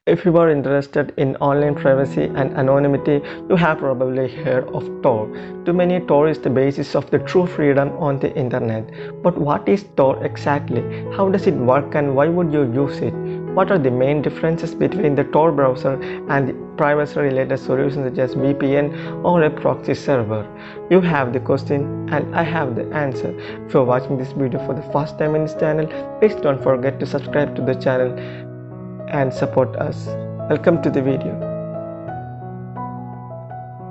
If you are interested in online privacy and anonymity, you have probably heard of TOR. To many, TOR is the basis of the true freedom on the internet. But what is TOR exactly? How does it work and why would you use it? What are the main differences between the TOR browser and the privacy-related solutions such as VPN or a proxy server? You have the question and I have the answer. If you are watching this video for the first time in this channel, please don't forget to subscribe to the channel and support us. Welcome to the video.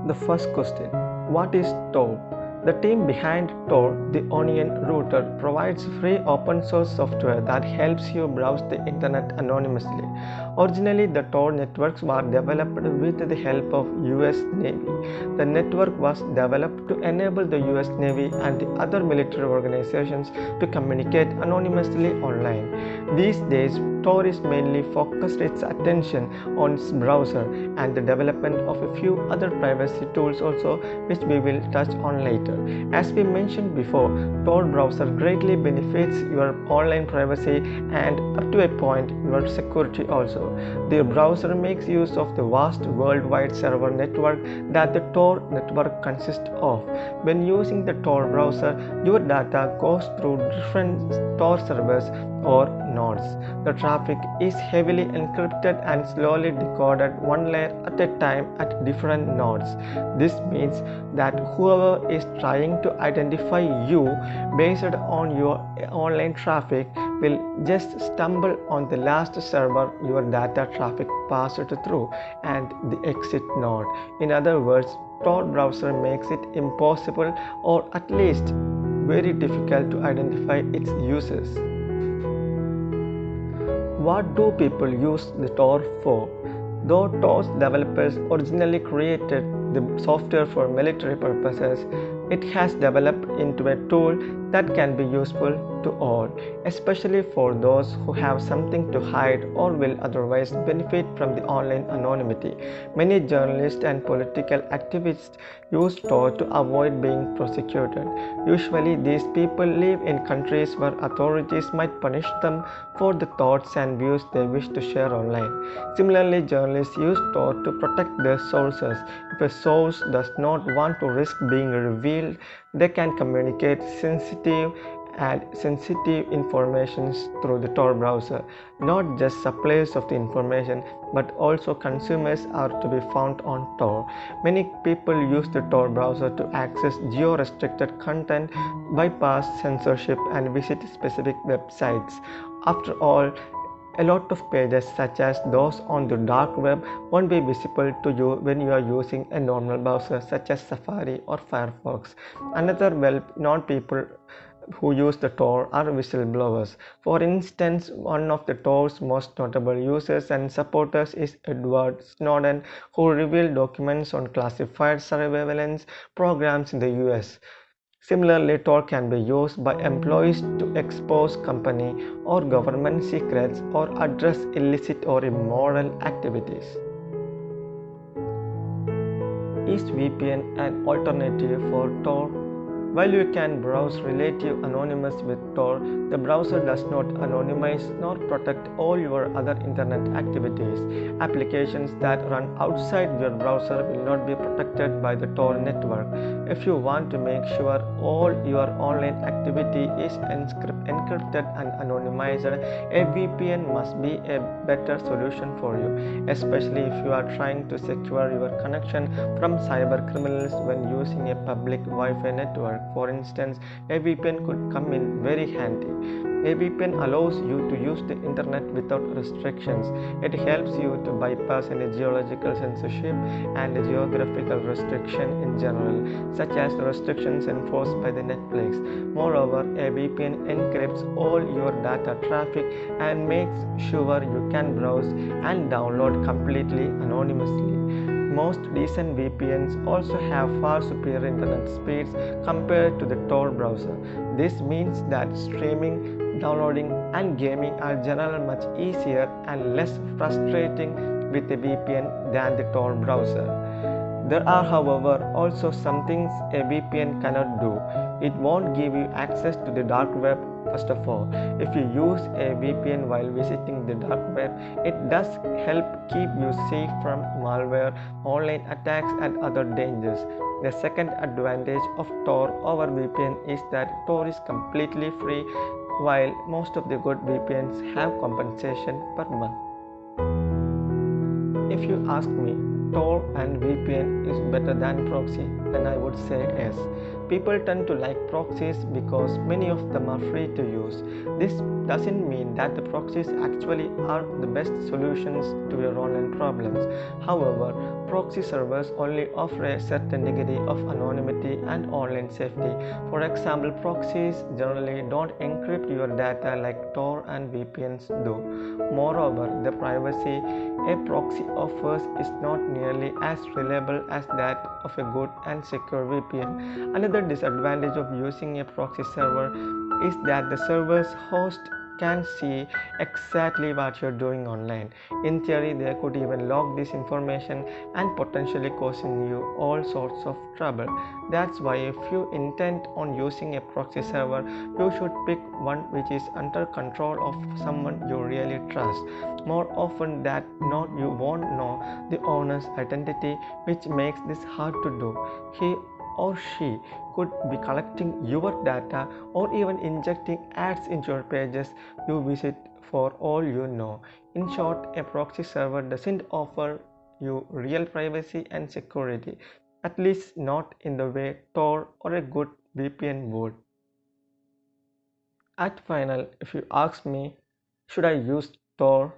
The first question: what is TOR? The team behind TOR, the Onion Router, provides free open source software that helps you browse the internet anonymously. Originally, the TOR networks were developed with the help of US Navy. The network was developed to enable the US Navy and the other military organizations to communicate anonymously online. These days, TOR is mainly focused its attention on its browser and the development of a few other privacy tools also, which we will touch on later. As we mentioned before, TOR browser greatly benefits your online privacy and up to a point your security also. The browser makes use of the vast worldwide server network that the TOR network consists of. When using the TOR browser, your data goes through different TOR servers or nodes. The traffic is heavily encrypted and slowly decoded one layer at a time at different nodes. This means that whoever is trying to identify you based on your online traffic will just stumble on the last server your data traffic passed through and the exit node. In other words, TOR browser makes it impossible or at least very difficult to identify its users. What do people use the TOR for? Though TOR's developers originally created the software for military purposes, it has developed into a tool that can be useful to all, especially for those who have something to hide or will otherwise benefit from the online anonymity. Many journalists and political activists use TOR to avoid being prosecuted. Usually, these people live in countries where authorities might punish them for the thoughts and views they wish to share online. Similarly, journalists use TOR to protect their sources. If a source does not want to risk being revealed, they can communicate sensitive information through the TOR browser. Not just suppliers of the information, but also consumers are to be found on TOR. Many people use the TOR browser to access geo-restricted content, bypass censorship, and visit specific websites. After all, a lot of pages such as those on the dark web won't be visible to you when you are using a normal browser such as Safari or Firefox. Another well-known people who use the TOR are whistleblowers. For instance, one of the TOR's most notable users and supporters is Edward Snowden, who revealed documents on classified surveillance programs in the US. Similarly, TOR can be used by employees to expose company or government secrets or address illicit or immoral activities. Is VPN an alternative for TOR? While you can browse relative anonymous with TOR, the browser does not anonymize nor protect all your other internet activities. Applications that run outside your browser will not be protected by the TOR network. If you want to make sure all your online activity is encrypted and anonymized, a VPN must be a better solution for you, especially if you are trying to secure your connection from cyber criminals when using a public Wi-Fi network. For instance, a VPN could come in very handy. A VPN allows you to use the internet without restrictions. It helps you to bypass any geological censorship and geographical restriction in general, such as the restrictions enforced by the Netflix. Moreover, a VPN encrypts all your data traffic and makes sure you can browse and download completely anonymously. Most decent VPNs also have far superior internet speeds compared to the TOR browser. This means that streaming, downloading, and gaming are generally much easier and less frustrating with a VPN than the TOR browser. There are, however, also some things a VPN cannot do. It won't give you access to the dark web. First of all, if you use a VPN while visiting the dark web, it does help keep you safe from malware, online attacks, and other dangers. The second advantage of Tor over VPN is that Tor is completely free, while most of the good VPNs have compensation per month. If you ask me, Tor and VPN is better than proxy, then I would say yes. People tend to like proxies because many of them are free to use. This doesn't mean that the proxies actually are the best solutions to your online problems. However, proxy servers only offer a certain degree of anonymity and online safety. For example, proxies generally don't encrypt your data like Tor and VPNs do. Moreover, the privacy a proxy offers is not nearly as reliable as that of a good and secure VPN. Another disadvantage of using a proxy server is that the server's host can see exactly what you're doing online. In theory, they could even log this information and potentially causing you all sorts of trouble. That's why if you intend on using a proxy server, you should pick one which is under control of someone you really trust. More often than not, you won't know the owner's identity, which makes this hard to do. He or she could be collecting your data or even injecting ads into your pages you visit for all you know. In short, a proxy server doesn't offer you real privacy and security, at least not in the way Tor or a good VPN would. At final, if you ask me, should I use Tor?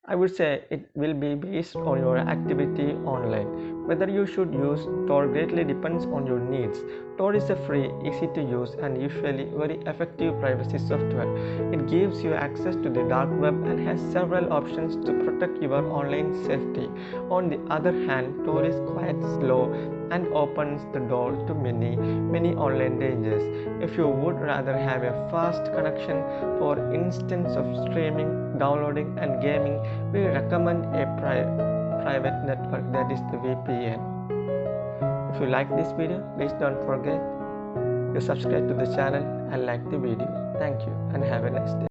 I would say it will be based on your activity online. Whether you should use Tor greatly depends on your needs. Tor is a free, easy to use, and usually very effective privacy software. It gives you access to the dark web and has several options to protect your online safety. On the other hand, Tor is quite slow and opens the door to many online dangers. If you would rather have a fast connection, for instance of streaming, downloading, and gaming, we recommend a private network, that is the VPN. If you like this video, please don't forget to subscribe to the channel and like the video. Thank you and have a nice day.